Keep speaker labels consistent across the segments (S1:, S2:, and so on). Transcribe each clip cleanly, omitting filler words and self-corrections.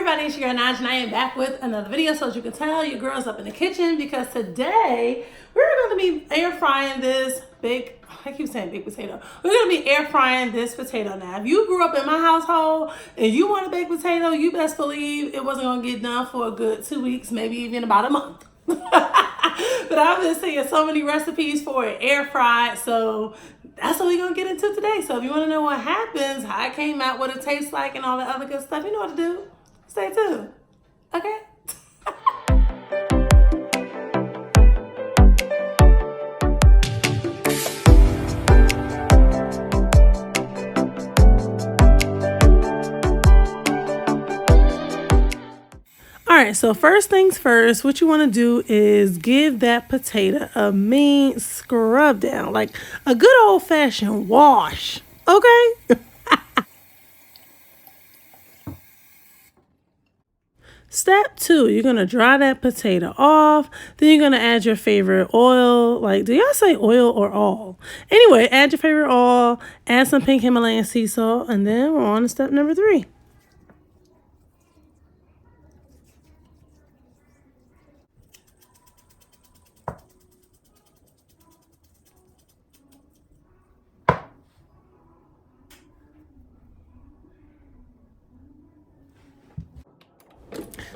S1: everybody, it's your girl Naj, and I am back with another video. So as you can tell, your girl's up in the kitchen because today we're going to be air frying this baked, I keep saying baked potato. We're going to be air frying this potato. Now, if you grew up in my household and you want a baked potato, you best believe it wasn't going to get done for a good 2 weeks, maybe even about a month. But I've been seeing so many recipes for it air fried, so that's what we're going to get into today. So if you want to know what happens, how it came out, what it tastes like, and all that other good stuff, you know what to do. Stay tuned. Okay? Alright, so first things first, what you want to do is give that potato a mean scrub down, like a good old-fashioned wash, okay? Step 2, you're going to dry that potato off, then you're going to add your favorite oil, like, do y'all say oil or all? Anyway, add your favorite oil, add some pink Himalayan sea salt, and then we're on to step number 3.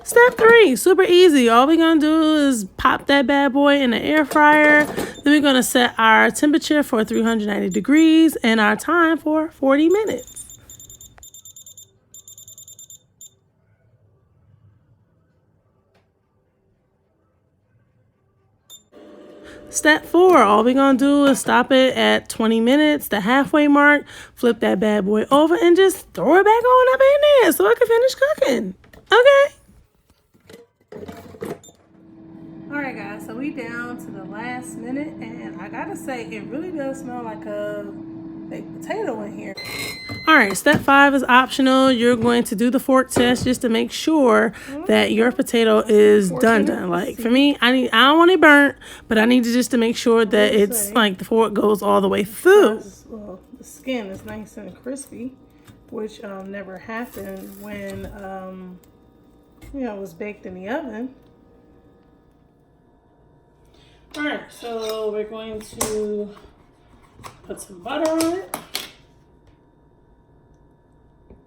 S1: Step 3, super easy. All we're going to do is pop that bad boy in the air fryer. Then we're going to set our temperature for 390 degrees and our time for 40 minutes. Step 4, all we're going to do is stop it at 20 minutes, the halfway mark, flip that bad boy over and just throw it back on up in there so it can finish cooking. Okay? Alright guys, so we down to the last minute, and I gotta say it really does smell like a baked potato in here. Alright, step 5 is optional. You're going to do the fork test just to make sure that your potato is done. Like for me, I don't want it burnt, but I need to make sure that it's like the fork goes all the way through. Well, the skin is nice and crispy, which never happened when it was baked in the oven. Alright, so we're going to put some butter on it.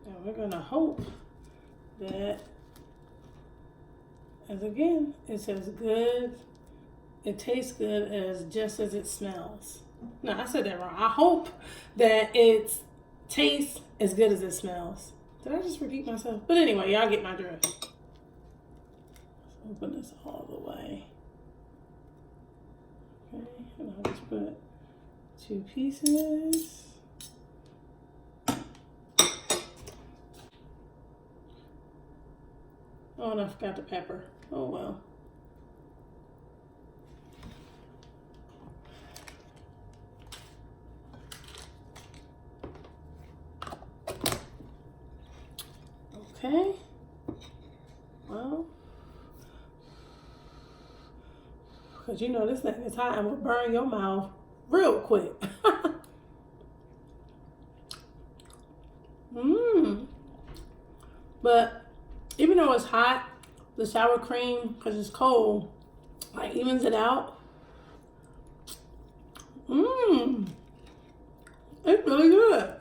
S1: And we're going to hope that, as again, it's as good, it tastes good as just as it smells. No, I said that wrong. I hope that it tastes as good as it smells. Did I just repeat myself? But anyway, y'all get my drift. Let's open this all the way. Okay, and I'll just put 2 pieces. Oh, and I forgot the pepper. Oh well. Okay. Well, because you know this thing is hot and will burn your mouth real quick. But even though it's hot, the sour cream, because it's cold, like evens it out. It's really good.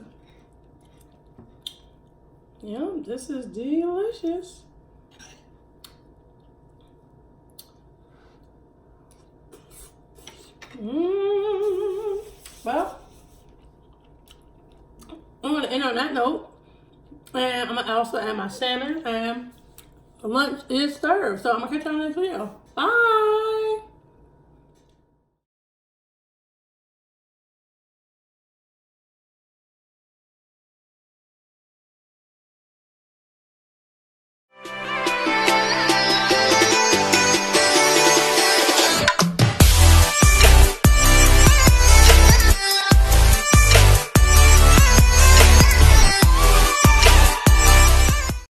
S1: Yeah, this is delicious. Well, I'm going to end on that note. And I'm going to also add my salmon. And lunch is served. So I'm going to catch you on the next video. Bye.